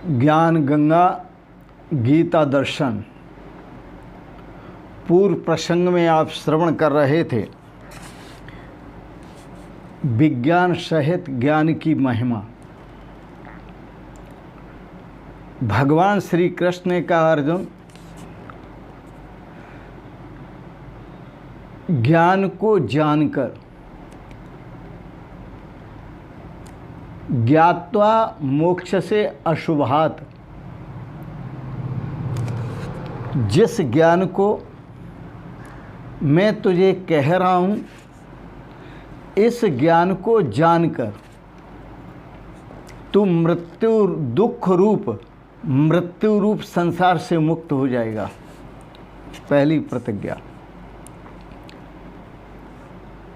ज्ञान गंगा गीता दर्शन। पूर्व प्रसंग में आप श्रवण कर रहे थे विज्ञान सहित ज्ञान की महिमा। भगवान श्री कृष्ण ने कहा, अर्जुन ज्ञान को जानकर ज्ञात्वा मोक्ष से अशुभात, जिस ज्ञान को मैं तुझे कह रहा हूँ, इस ज्ञान को जानकर तू मृत्यु रूप संसार से मुक्त हो जाएगा। पहली प्रतिज्ञा।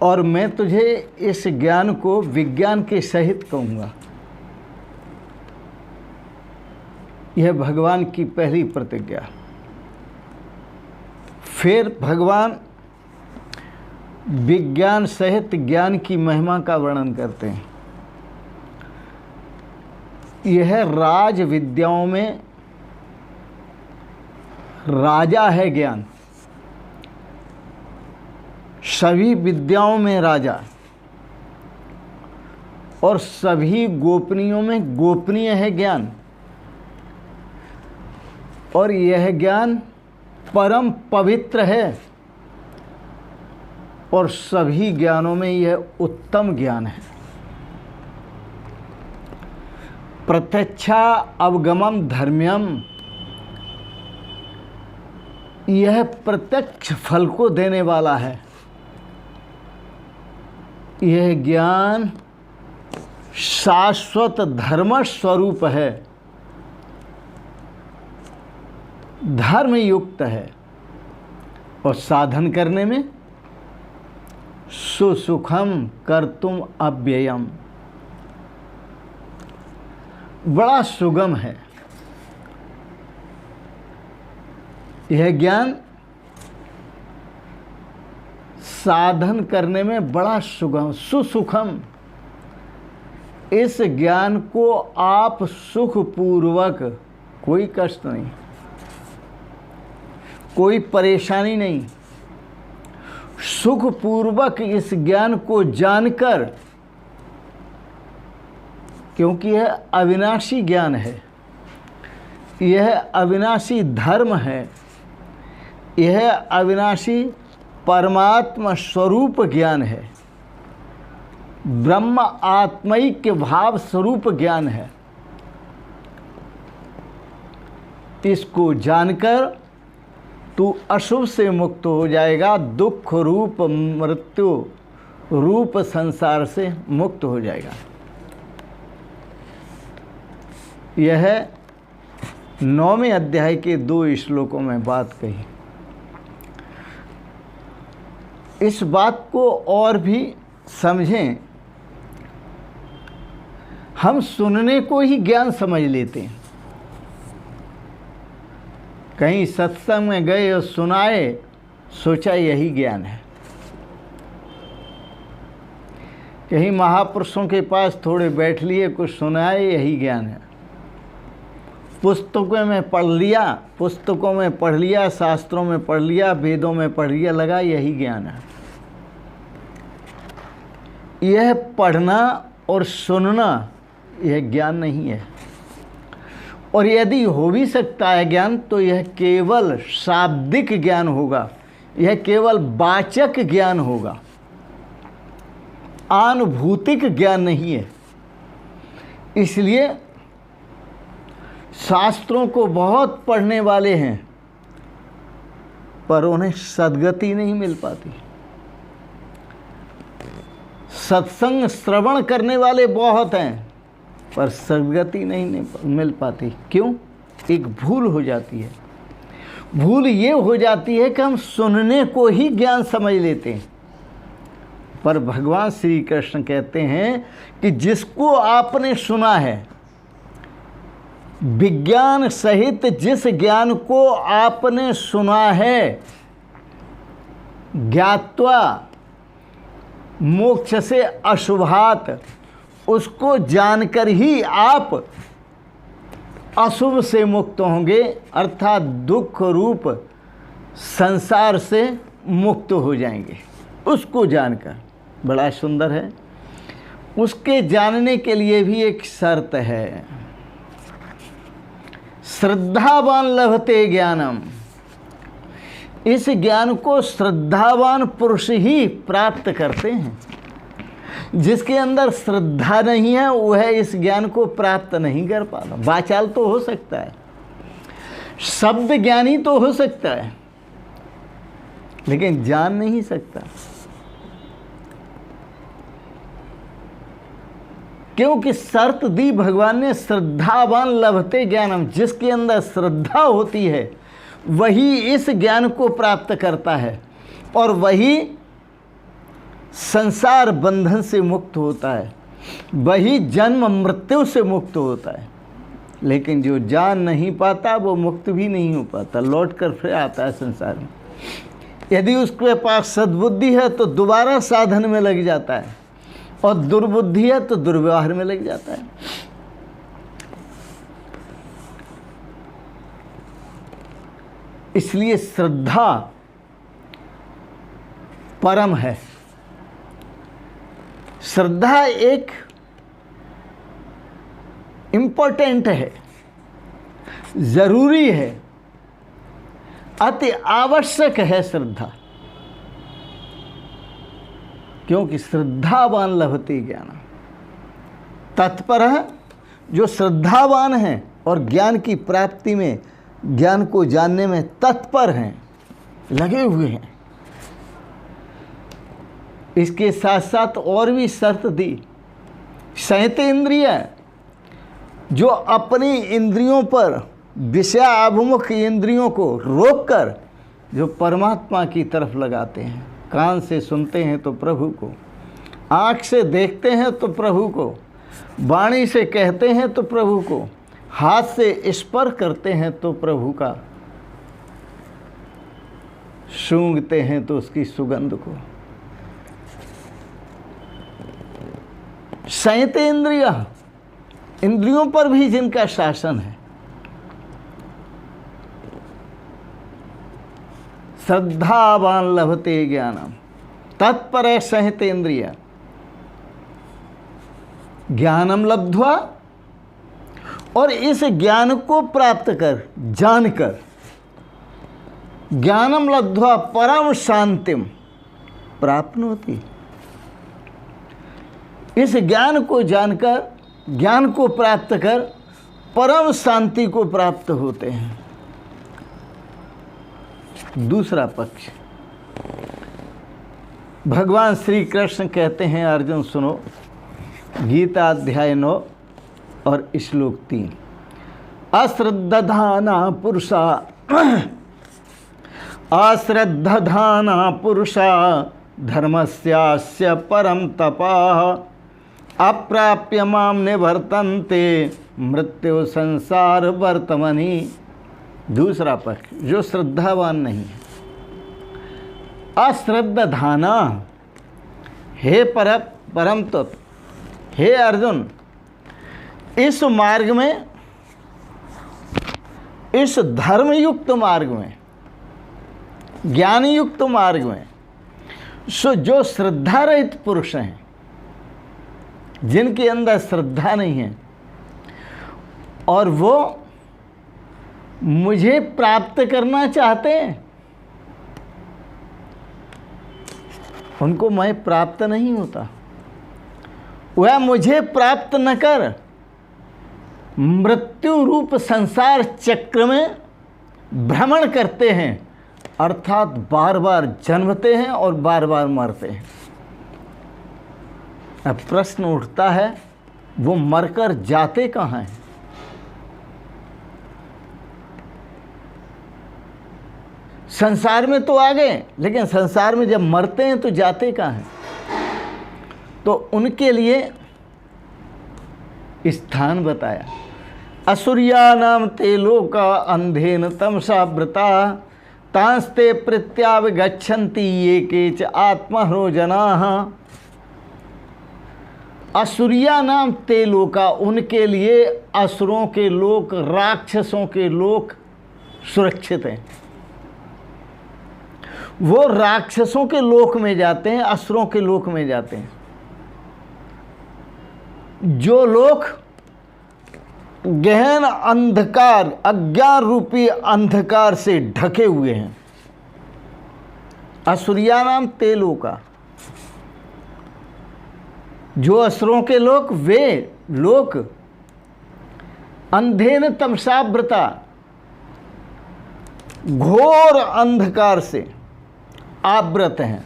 और मैं तुझे इस ज्ञान को विज्ञान के सहित कहूँगा। यह भगवान की पहली प्रतिज्ञा। फिर भगवान विज्ञान सहित ज्ञान की महिमा का वर्णन करते हैं। यह राज विद्याओं में राजा है ज्ञान, सभी विद्याओं में राजा, और सभी गोपनीयों में गोपनीय है ज्ञान। और यह ज्ञान परम पवित्र है, और सभी ज्ञानों में यह उत्तम ज्ञान है। प्रत्यक्षा अवगमम धर्म्यम, यह प्रत्यक्ष फल को देने वाला है। यह ज्ञान शाश्वत धर्म स्वरूप है, धर्म युक्त है, और साधन करने में सुसुखम कर्तुम अव्ययम, बड़ा सुगम है। यह ज्ञान साधन करने में बड़ा सुगम सुसुखम। इस ज्ञान को आप सुखपूर्वक, कोई कष्ट नहीं, कोई परेशानी नहीं, सुखपूर्वक इस ज्ञान को जानकर, क्योंकि यह अविनाशी ज्ञान है, यह अविनाशी धर्म है, यह अविनाशी परमात्मा स्वरूप ज्ञान है, ब्रह्म आत्मैक्य भाव स्वरूप ज्ञान है। इसको जानकर तू अशुभ से मुक्त हो जाएगा, दुख रूप मृत्यु रूप संसार से मुक्त हो जाएगा। यह 9वें अध्याय के 2 श्लोकों में बात कही। इस बात को और भी समझें। हम सुनने को ही ज्ञान समझ लेते हैं। कहीं सत्संग में गए और सुनाए, सोचा यही ज्ञान है। कहीं महापुरुषों के पास थोड़े बैठ लिए, कुछ सुनाए, यही ज्ञान है। पुस्तकों में पढ़ लिया, शास्त्रों में पढ़ लिया, वेदों में पढ़ लिया, लगा यही ज्ञान है। यह पढ़ना और सुनना यह ज्ञान नहीं है। और यदि हो भी सकता है ज्ञान, तो यह केवल शाब्दिक ज्ञान होगा, यह केवल वाचक ज्ञान होगा, अनुभूतिक ज्ञान नहीं है। इसलिए शास्त्रों को बहुत पढ़ने वाले हैं, पर उन्हें सद्गति नहीं मिल पाती। सत्संग श्रवण करने वाले बहुत हैं, पर सद्गति नहीं मिल पाती। क्यों? एक भूल हो जाती है। भूल ये हो जाती है कि हम सुनने को ही ज्ञान समझ लेते हैं। पर भगवान श्री कृष्ण कहते हैं कि जिसको आपने सुना है, विज्ञान सहित जिस ज्ञान को आपने सुना है, ज्ञात्वा मोक्ष से अशुभात, उसको जानकर ही आप अशुभ से मुक्त होंगे, अर्थात दुख रूप संसार से मुक्त हो जाएंगे। उसको जानकर बड़ा सुंदर है। उसके जानने के लिए भी एक शर्त है, श्रद्धावान लभते ज्ञानम। इस ज्ञान को श्रद्धावान पुरुष ही प्राप्त करते हैं। जिसके अंदर श्रद्धा नहीं है वह इस ज्ञान को प्राप्त नहीं कर पाता। वाचाल तो हो सकता है, शब्द ज्ञानी तो हो सकता है, लेकिन जान नहीं सकता। क्योंकि शर्त दी भगवान ने, श्रद्धावान लभते ज्ञानम। जिसके अंदर श्रद्धा होती है वही इस ज्ञान को प्राप्त करता है और वही संसार बंधन से मुक्त होता है, वही जन्म मृत्यु से मुक्त होता है। लेकिन जो जान नहीं पाता वो मुक्त भी नहीं हो पाता, लौट कर फिर आता है संसार में। यदि उसके पास सद्बुद्धि है तो दोबारा साधन में लग जाता है, और दुर्बुद्धि है तो दुर्व्यवहार में लग जाता है। इसलिए श्रद्धा परम है। श्रद्धा एक इम्पोर्टेंट है, जरूरी है, अति आवश्यक है श्रद्धा। क्योंकि श्रद्धावान लभते ज्ञान, तत्पर है जो श्रद्धावान हैं और ज्ञान की प्राप्ति में, ज्ञान को जानने में तत्पर हैं, लगे हुए हैं। इसके साथ साथ और भी शर्त दी, संयतेन्द्रिय, जो अपनी इंद्रियों पर, विषयाभिमुख इंद्रियों को रोककर जो परमात्मा की तरफ लगाते हैं। कान से सुनते हैं तो प्रभु को, आँख से देखते हैं तो प्रभु को, वाणी से कहते हैं तो प्रभु को, हाथ से स्पर्श करते हैं तो प्रभु का, सूंघते हैं तो उसकी सुगंध को। संयतेन्द्रिय, इंद्रियों पर भी जिनका शासन है। श्रद्धावान लभते ज्ञानम, तत्पर है संयतेन्द्रिय। ज्ञानम लब्ध्वा, और इस ज्ञान को प्राप्त कर, जानकर, ज्ञानम लब्ध्वा परम शांतिम प्राप्नोति। इस ज्ञान को जानकर, ज्ञान को प्राप्त कर परम शांति को प्राप्त होते हैं। दूसरा पक्ष, भगवान श्री कृष्ण कहते हैं, अर्जुन सुनो, गीता अध्याय 9 और श्लोक 3, अश्रद्धाना पुरुषा, अश्रद्धाना पुरुषा धर्मस्यास्य परम तपाः अप्राप्य माम निवर्तन्ते मृत्यु संसार वर्तमनि। दूसरा पक्ष, जो श्रद्धावान नहीं है, अश्रद्धाना, हे परम तत्व, हे अर्जुन, इस मार्ग में, इस धर्मयुक्त मार्ग में, ज्ञान युक्त मार्ग में, सो जो श्रद्धा रहित पुरुष हैं, जिनके अंदर श्रद्धा नहीं है और वो मुझे प्राप्त करना चाहते हैं, उनको मैं प्राप्त नहीं होता। वह मुझे प्राप्त न कर मृत्यु रूप संसार चक्र में भ्रमण करते हैं, अर्थात बार बार जन्मते हैं और बार बार मरते हैं। अब प्रश्न उठता है, वो मरकर जाते कहाँ हैं? संसार में तो आ गए, लेकिन संसार में जब मरते हैं तो जाते कहाँ हैं? तो उनके लिए स्थान बताया, असुर्यानाम ते लोका अंधेन तमसा व्रता तांस्ते प्रत्यावगच्छन्ति ये केच आत्महरो जनाः। असुरिया नाम ते लोका, उनके लिए असुरों के लोक, राक्षसों के लोक सुरक्षित हैं। वो राक्षसों के लोक में जाते हैं, असुरों के लोक में जाते हैं। जो लोग गहन अंधकार, अज्ञान रूपी अंधकार से ढके हुए हैं, असुरिया नाम ते लोका, जो असुरों के लोक, वे लोक अंधेन तमसाव्रता, घोर अंधकार से आवृत हैं।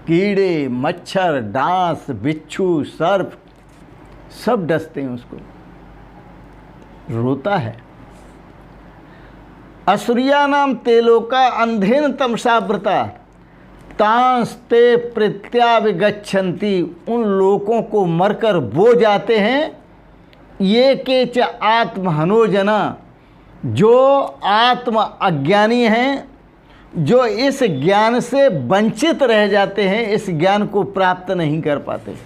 कीड़े, मच्छर, डांस, बिच्छू, सर्प सब डसते हैं उसको, रोता है। असुरिया नाम ते लोका अंधेन तमसाव्रता तांस्ते प्रत्याविगच्छन्ति, उन लोगों को मरकर वो जाते हैं। ये केच आत्महनोजना, जो आत्म अज्ञानी हैं, जो इस ज्ञान से वंचित रह जाते हैं, इस ज्ञान को प्राप्त नहीं कर पाते।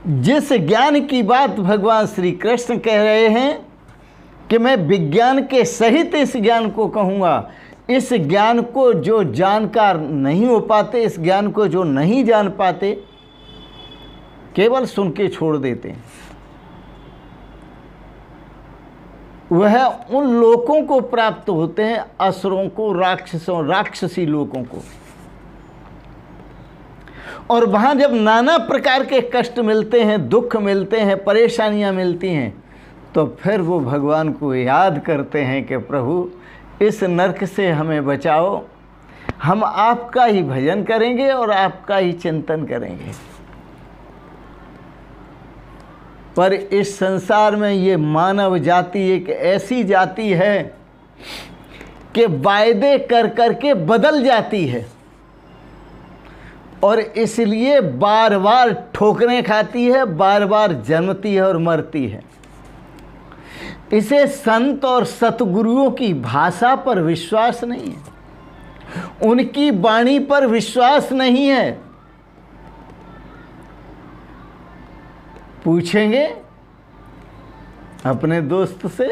जिस ज्ञान की बात भगवान श्री कृष्ण कह रहे हैं कि मैं विज्ञान के सहित इस ज्ञान को कहूँगा, इस ज्ञान को जो जानकार नहीं हो पाते, इस ज्ञान को जो नहीं जान पाते, केवल सुन के छोड़ देते हैं, वह उन लोगों को प्राप्त होते हैं, असुरों को, राक्षसों, राक्षसी लोगों को। और वहाँ जब नाना प्रकार के कष्ट मिलते हैं, दुख मिलते हैं, परेशानियाँ मिलती हैं, तो फिर वो भगवान को याद करते हैं कि प्रभु इस नरक से हमें बचाओ, हम आपका ही भजन करेंगे और आपका ही चिंतन करेंगे। पर इस संसार में ये मानव जाति एक ऐसी जाति है कि वायदे कर कर के बदल जाती है, और इसलिए बार बार ठोकरें खाती है, बार बार जन्मती है और मरती है। इसे संत और सतगुरुओं की भाषा पर विश्वास नहीं है, उनकी वाणी पर विश्वास नहीं है। पूछेंगे अपने दोस्त से,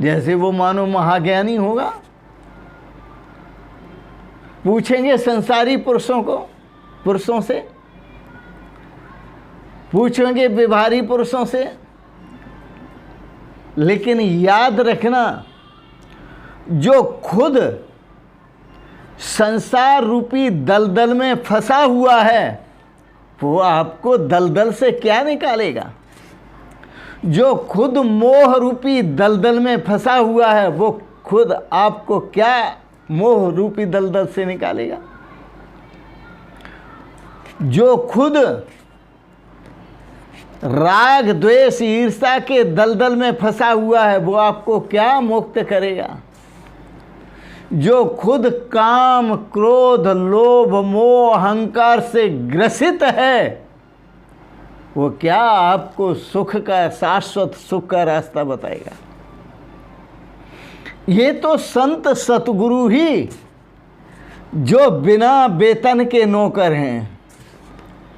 जैसे वो मानो महाज्ञानी होगा, पूछेंगे संसारी पुरुषों से, पूछेंगे व्यवहारी पुरुषों से। लेकिन याद रखना, जो खुद संसार रूपी दलदल में फंसा हुआ है, वो आपको दलदल से क्या निकालेगा? जो खुद मोह रूपी दलदल में फंसा हुआ है, वो खुद आपको क्या मोह रूपी दलदल से निकालेगा? जो खुद राग, द्वेष, ईर्ष्या के दलदल में फंसा हुआ है, वो आपको क्या मुक्त करेगा? जो खुद काम, क्रोध, लोभ, मोह, अहंकार से ग्रसित है, वो क्या आपको सुख का, शाश्वत सुख का रास्ता बताएगा? ये तो संत सतगुरु ही जो बिना वेतन के नौकर हैं,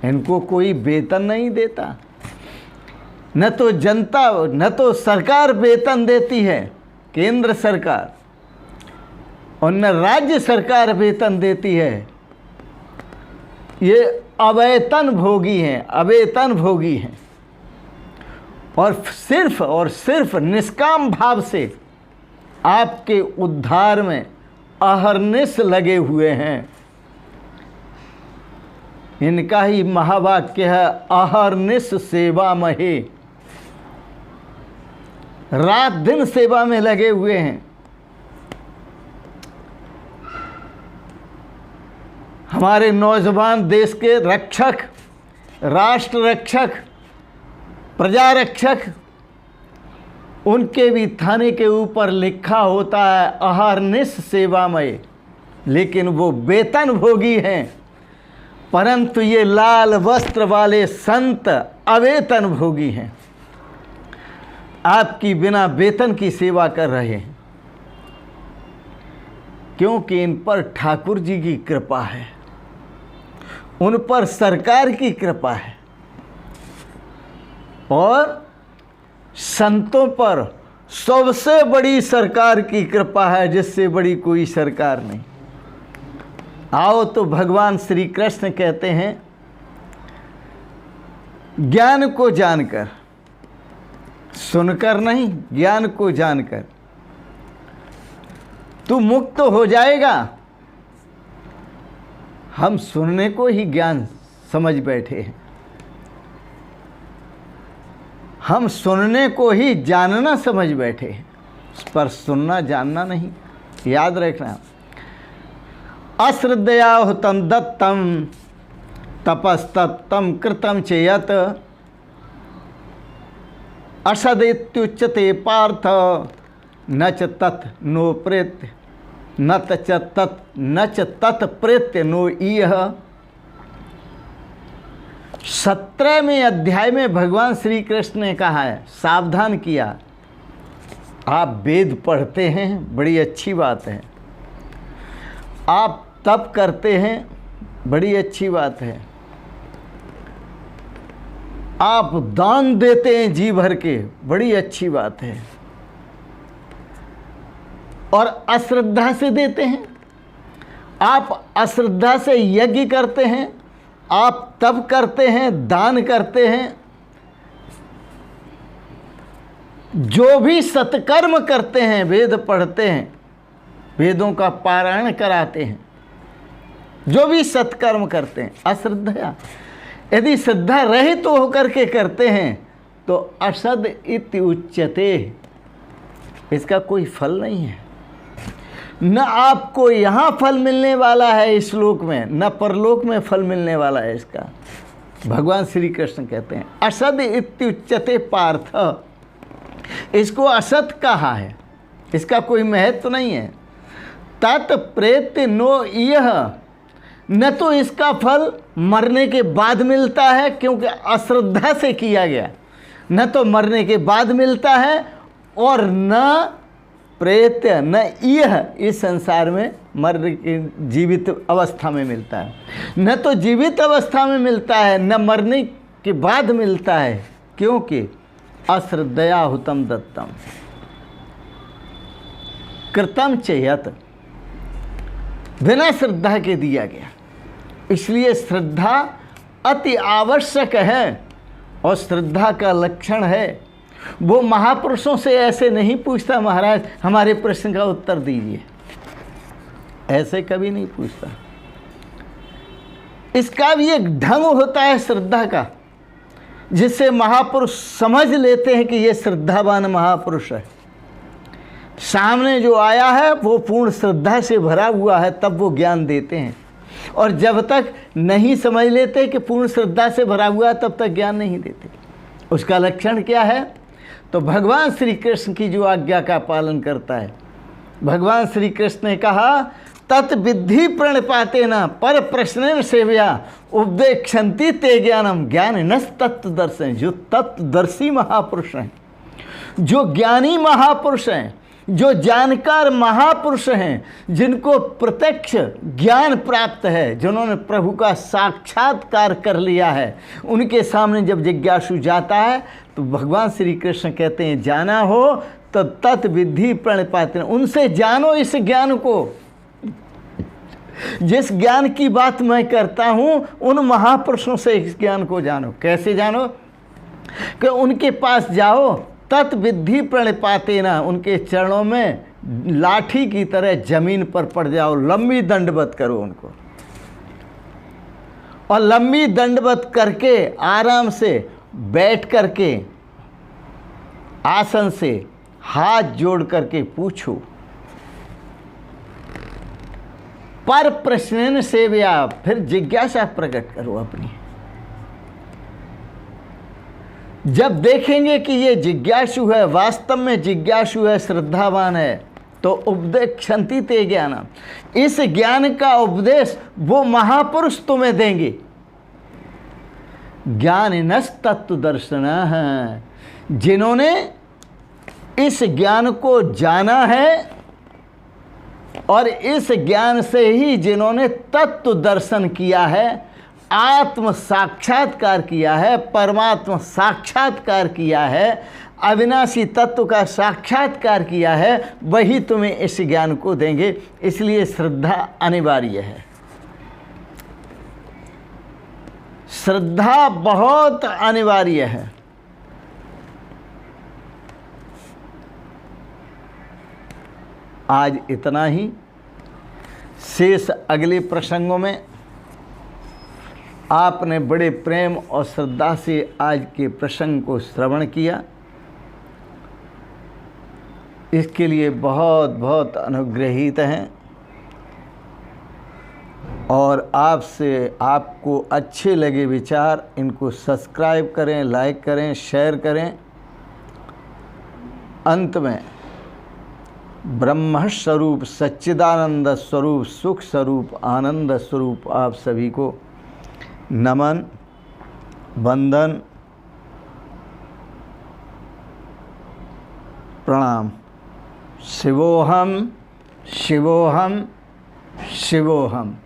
इनको कोई वेतन नहीं देता, न तो जनता, न तो सरकार वेतन देती है, केंद्र सरकार, और न राज्य सरकार वेतन देती है। ये अवेतन भोगी हैं, अवेतन भोगी हैं, और सिर्फ निष्काम भाव से आपके उद्धार में अहर्निश लगे हुए हैं। इनका ही महावाक्य है, अहर्निश सेवा महे, रात दिन सेवा में लगे हुए हैं। हमारे नौजवान देश के रक्षक, राष्ट्र रक्षक, प्रजा रक्षक, उनके भी थाने के ऊपर लिखा होता है अहर्निश सेवामय, लेकिन वो वेतन भोगी हैं। परंतु ये लाल वस्त्र वाले संत अवेतन भोगी हैं, आपकी बिना वेतन की सेवा कर रहे हैं। क्योंकि इन पर ठाकुर जी की कृपा है, उन पर सरकार की कृपा है और संतों पर सबसे बड़ी सरकार की कृपा है, जिससे बड़ी कोई सरकार नहीं। आओ तो भगवान श्री कृष्ण कहते हैं, ज्ञान को जानकर, सुनकर नहीं, ज्ञान को जानकर तू मुक्त हो जाएगा। हम सुनने को ही ज्ञान समझ बैठे हैं, हम सुनने को ही जानना समझ बैठे हैं, पर सुनना जानना नहीं। याद रखना, अश्रद्धया हुतं दत्तं तपस्तत्तं कृतं चेयत असदित्युच्यते पार्थ न च तत् नो प्रेत्य न च तत् प्रेत्य नो इह। 17वें अध्याय में भगवान श्री कृष्ण ने कहा है, सावधान किया, आप वेद पढ़ते हैं बड़ी अच्छी बात है, आप तप करते हैं बड़ी अच्छी बात है, आप दान देते हैं जी भर के बड़ी अच्छी बात है, और अश्रद्धा से देते हैं, आप अश्रद्धा से यज्ञ करते हैं, आप तप करते हैं, दान करते हैं, जो भी सत्कर्म करते हैं, वेद पढ़ते हैं, वेदों का पारायण कराते हैं, जो भी सत्कर्म करते हैं, अश्रद्धा, यदि श्रद्धा रहित तो होकर के करते हैं तो असद इति उच्यते, इसका कोई फल नहीं है। न आपको यहाँ फल मिलने वाला है इस लोक में, न परलोक में फल मिलने वाला है इसका। भगवान श्री कृष्ण कहते हैं असद इत्युच्यते पार्थ, इसको असत कहा है, इसका कोई महत्व नहीं है। तत् प्रेत्य नो इह, न तो इसका फल मरने के बाद मिलता है, क्योंकि अश्रद्धा से किया गया, न तो मरने के बाद मिलता है, और न प्रेत्य न यह इस संसार में मर जीवित अवस्था में मिलता है, न तो जीवित अवस्था में मिलता है, न मरने के बाद मिलता है, क्योंकि अश्रद्धया हुतं दत्तं कृतं चेयत, बिना श्रद्धा के दिया गया। इसलिए श्रद्धा अति आवश्यक है, और श्रद्धा का लक्षण है, वो महापुरुषों से ऐसे नहीं पूछता महाराज हमारे प्रश्न का उत्तर दीजिए, ऐसे कभी नहीं पूछता। इसका भी एक ढंग होता है श्रद्धा का, जिससे महापुरुष समझ लेते हैं कि ये श्रद्धावान महापुरुष है, सामने जो आया है वो पूर्ण श्रद्धा से भरा हुआ है, तब वो ज्ञान देते हैं। और जब तक नहीं समझ लेते कि पूर्ण श्रद्धा से भरा हुआ है, तब तक ज्ञान नहीं देते। उसका लक्षण क्या है? तो भगवान श्री कृष्ण की जो आज्ञा का पालन करता है। भगवान श्री कृष्ण ने कहा तत् विद्धि प्रणपाते न पर प्रश्न सेव्या उपदेक्षन्ति ते ज्ञानम ज्ञान न तत्वदर्शन। जो तत्वदर्शी महापुरुष हैं, जो ज्ञानी महापुरुष हैं, जो जानकार महापुरुष हैं, जिनको प्रत्यक्ष ज्ञान प्राप्त है, जिन्होंने प्रभु का साक्षात्कार कर लिया है, उनके सामने जब जिज्ञासु जाता है तो भगवान श्री कृष्ण कहते हैं जाना हो तो तत् विद्धि प्रणपाते न, उनसे जानो इस ज्ञान को। जिस ज्ञान की बात मैं करता हूँ उन महापुरुषों से इस ज्ञान को जानो। कैसे जानो? कि उनके पास जाओ, तत् विद्धि प्रणपाते न, उनके चरणों में लाठी की तरह जमीन पर पड़ जाओ, लंबी दंडवत करो उनको, और लंबी दंडवत करके आराम से बैठ करके आसन से हाथ जोड़ करके पूछो। पर प्रश्न सेव्या, फिर जिज्ञासा प्रकट करो अपनी। जब देखेंगे कि ये जिज्ञासु है, वास्तव में जिज्ञासु है, श्रद्धावान है, तो उपदेक्षन्ति ते ज्ञानम, इस ज्ञान का उपदेश वो महापुरुष तुम्हें देंगे। ज्ञान नस तत्व दर्शन है, जिन्होंने इस ज्ञान को जाना है और इस ज्ञान से ही जिन्होंने तत्व दर्शन किया है, आत्म साक्षात्कार किया है, परमात्मा साक्षात्कार किया है, अविनाशी तत्व का साक्षात्कार किया है, वही तुम्हें इस ज्ञान को देंगे। इसलिए श्रद्धा अनिवार्य है। श्रद्धा बहुत अनिवार्य है। आज इतना ही। शेष अगले प्रसंगों में आपने बड़े प्रेम और श्रद्धा से आज के प्रसंग को श्रवण किया, इसके लिए बहुत बहुत अनुग्रहित हैं। और आपसे आपको अच्छे लगे विचार, इनको सब्सक्राइब करें, लाइक करें, शेयर करें। अंत में ब्रह्म स्वरूप, सच्चिदानंद स्वरूप, सुख स्वरूप, आनंद स्वरूप आप सभी को नमन, वंदन, प्रणाम। शिवोहम शिवोहम शिवोहम।